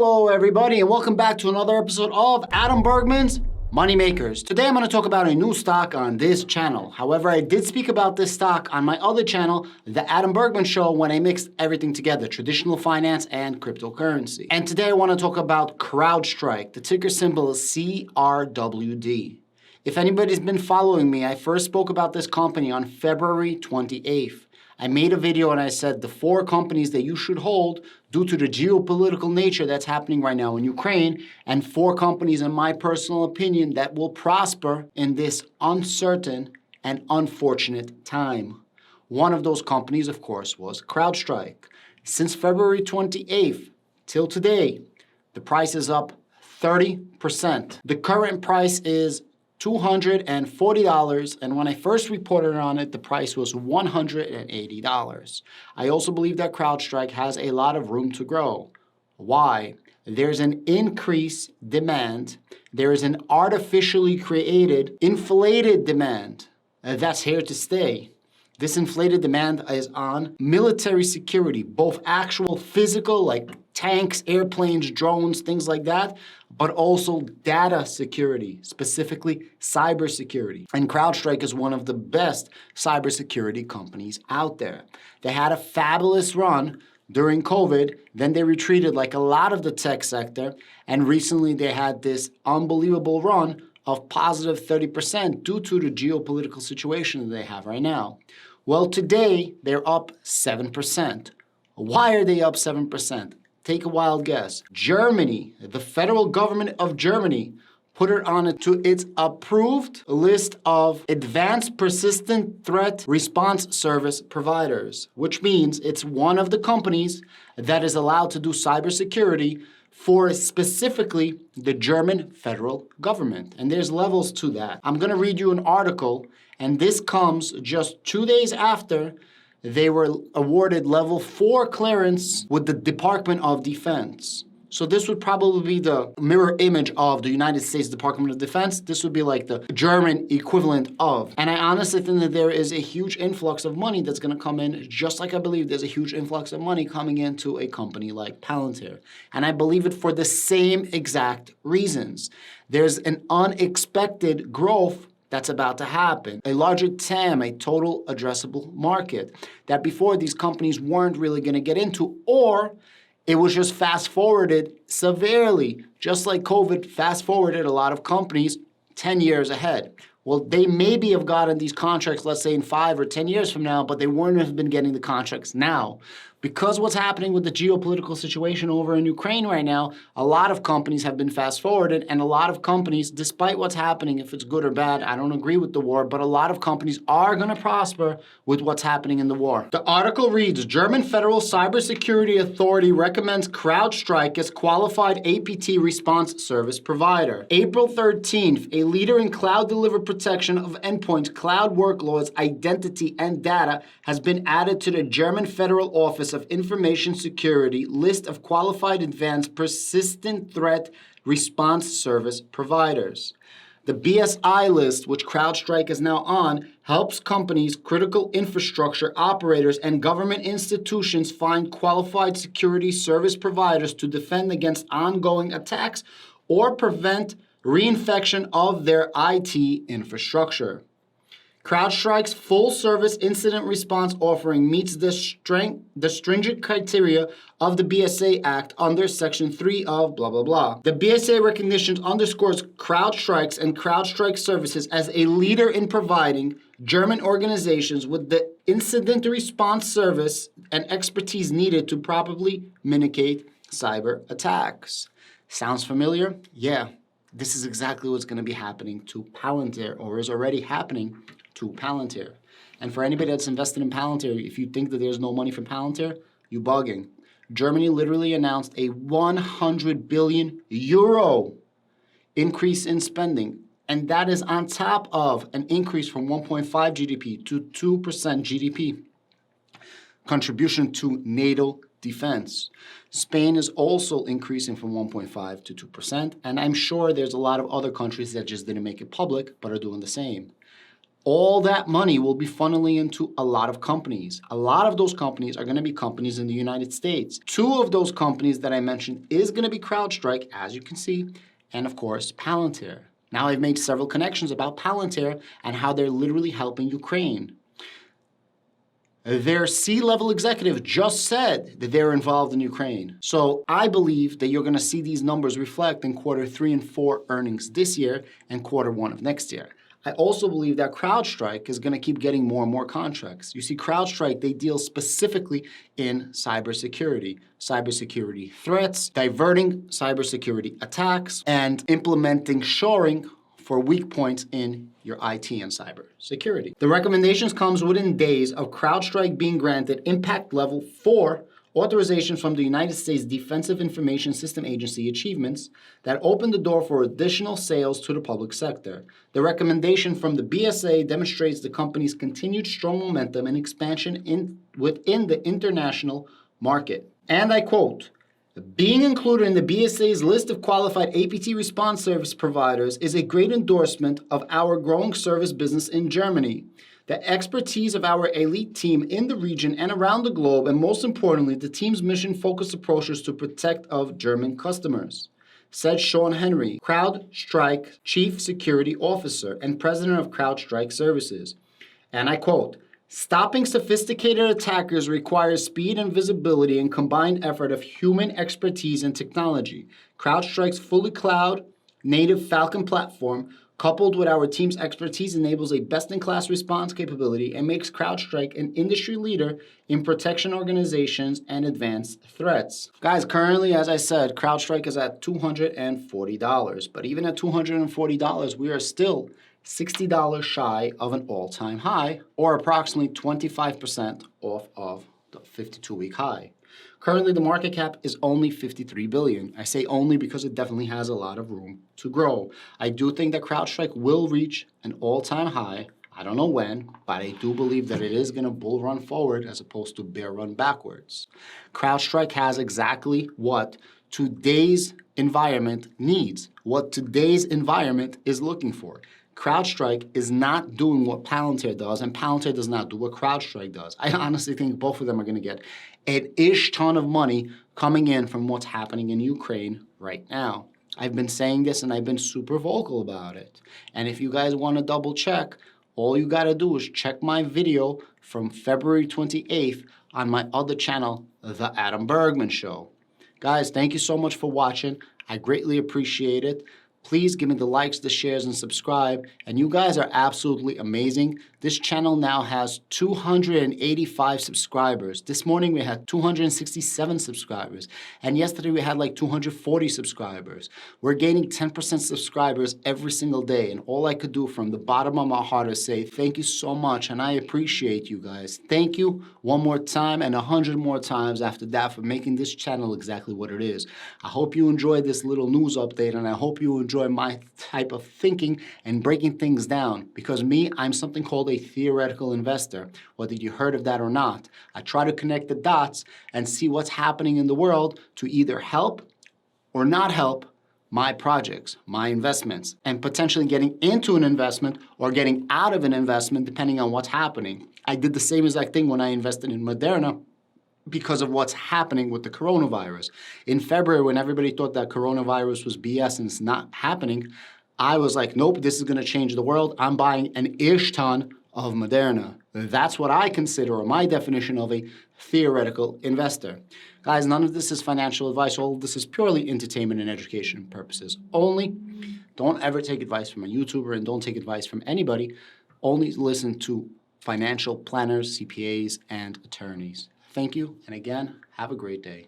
Hello everybody and welcome back to another episode of Adam Bergman's Moneymakers. Today I'm going to talk about a new stock on this channel. However, I did speak about this stock on my other channel, The Adam Bergman Show, when I mixed everything together, traditional finance and cryptocurrency. And today I want to talk about CrowdStrike. The ticker symbol is CRWD. If anybody's been following me, I first spoke about this company on February 28th. I made a video and I said the 4 companies that you should hold due to the geopolitical nature that's happening right now in Ukraine, and 4 companies, in my personal opinion, that will prosper in this uncertain and unfortunate time. One of those companies, of course, was CrowdStrike. Since February 28th till today, the price is up 30%. The current price is $240, and when I first reported on it, the price was $180. I also believe that CrowdStrike has a lot of room to grow. Why? There's an increased demand. There is an artificially created, inflated demand that's here to stay. This inflated demand is on military security, both actual physical, like tanks, airplanes, drones, things like that, but also data security, specifically cybersecurity. And CrowdStrike is one of the best cybersecurity companies out there. They had a fabulous run during COVID, then they retreated like a lot of the tech sector, and recently they had this unbelievable run of positive 30% due to the geopolitical situation that they have right now. Well, today they're up 7%. Why are they up 7%? Take a wild guess. Germany, the federal government of Germany, put it on to its approved list of advanced persistent threat response service providers, which means it's one of the companies that is allowed to do cybersecurity for specifically the German federal government. And there's levels to that. I'm going to read you an article, and this comes just 2 days after they were awarded level 4 clearance with the Department of Defense. So this would probably be the mirror image of the United States Department of Defense. This would be like the German equivalent of. And I honestly think that there is a huge influx of money that's going to come in, just like I believe there's a huge influx of money coming into a company like Palantir. And I believe it for the same exact reasons. There's an unexpected growth that's about to happen. A larger TAM, a total addressable market, that before these companies weren't really going to get into, or it was just fast-forwarded severely, just like COVID fast-forwarded a lot of companies 10 years ahead. Well, they maybe have gotten these contracts, let's say in 5 or 10 years from now, but they wouldn't have been getting the contracts now. Because what's happening with the geopolitical situation over in Ukraine right now, a lot of companies have been fast-forwarded, and a lot of companies, despite what's happening, if it's good or bad, I don't agree with the war, but a lot of companies are going to prosper with what's happening in the war. The article reads, German Federal Cybersecurity Authority recommends CrowdStrike as qualified APT response service provider. April 13th, a leader in cloud-delivered protection of endpoints, cloud workloads, identity, and data has been added to the German Federal Office of Information Security list of qualified advanced persistent threat response service providers. The BSI list, which CrowdStrike is now on, helps companies, critical infrastructure operators, and government institutions find qualified security service providers to defend against ongoing attacks or prevent reinfection of their IT infrastructure. CrowdStrike's full-service incident response offering meets the stringent criteria of the BSA Act under Section 3 of blah, blah, blah. The BSA recognition underscores CrowdStrike's and CrowdStrike services as a leader in providing German organizations with the incident response service and expertise needed to properly mitigate cyber attacks. Sounds familiar? Yeah, this is exactly what's going to be happening to Palantir, or is already happening to Palantir. And for anybody that's invested in Palantir, if you think that there's no money from Palantir, you're bugging. Germany literally announced a 100 billion euro increase in spending. And that is on top of an increase from 1.5 GDP to 2% GDP contribution to NATO defense. Spain is also increasing from 1.5 to 2%. And I'm sure there's a lot of other countries that just didn't make it public, but are doing the same. all that money will be funneling into a lot of companies. A lot of those companies are going to be companies in the United States. Two of those companies that I mentioned is going to be CrowdStrike, as you can see, and of course, Palantir. Now I've made several connections about Palantir and how they're literally helping Ukraine. Their C-level executive just said that they're involved in Ukraine. So I believe that you're going to see these numbers reflect in quarter 3 and 4 earnings this year and quarter 1 of next year. I also believe that CrowdStrike is going to keep getting more and more contracts. You see, CrowdStrike, they deal specifically in cybersecurity threats, diverting cybersecurity attacks, and implementing shoring for weak points in your IT and cybersecurity. The recommendations comes within days of CrowdStrike being granted Impact Level 4 authorization from the United States Defensive Information System Agency achievements that open the door for additional sales to the public sector. The recommendation from the BSA demonstrates the company's continued strong momentum and expansion within the international market. And I quote, "Being included in the BSA's list of qualified APT response service providers is a great endorsement of our growing service business in Germany. The expertise of our elite team in the region and around the globe, and most importantly, the team's mission-focused approaches to protect of German customers," said Sean Henry, CrowdStrike Chief Security Officer and President of CrowdStrike Services. And I quote, "Stopping sophisticated attackers requires speed and visibility and combined effort of human expertise and technology. CrowdStrike's fully cloud-native Falcon platform, coupled with our team's expertise, enables a best-in-class response capability and makes CrowdStrike an industry leader in protection organizations and advanced threats." Guys, currently, as I said, CrowdStrike is at $240, but even at $240, we are still $60 shy of an all-time high, or approximately 25% off of the 52-week high. Currently, the market cap is only $53 billion. I say only because it definitely has a lot of room to grow. I do think that CrowdStrike will reach an all-time high. I don't know when, but I do believe that it is going to bull run forward as opposed to bear run backwards. CrowdStrike has exactly what today's environment needs, what today's environment is looking for. CrowdStrike is not doing what Palantir does, and Palantir does not do what CrowdStrike does. I honestly think both of them are going to get an ish ton of money coming in from what's happening in Ukraine right now. I've been saying this and I've been super vocal about it. And if you guys want to double check, all you got to do is check my video from February 28th on my other channel, The Adam Bergman Show. Guys, thank you so much for watching. I greatly appreciate it. Please give me the likes, the shares, and subscribe. And you guys are absolutely amazing. This channel now has 285 subscribers. This morning we had 267 subscribers. And yesterday we had like 240 subscribers. We're gaining 10% subscribers every single day. And all I could do from the bottom of my heart is say thank you so much. And I appreciate you guys. Thank you one more time and 100 more times after that for making this channel exactly what it is. I hope you enjoyed this little news update, and I hope you enjoy my type of thinking and breaking things down, because me, I'm something called a theoretical investor, whether you heard of that or not. I try to connect the dots and see what's happening in the world to either help or not help my projects, my investments, and potentially getting into an investment or getting out of an investment depending on what's happening. I did the same exact thing when I invested in Moderna, because of what's happening with the coronavirus. In February, when everybody thought that coronavirus was BS and it's not happening, I was like, nope, this is going to change the world. I'm buying an ish ton of Moderna. That's what I consider, or my definition of a theoretical investor. Guys, none of this is financial advice. All of this is purely entertainment and education purposes only. Don't ever take advice from a YouTuber, and don't take advice from anybody. Only listen to financial planners, CPAs, and attorneys. Thank you, and again, have a great day.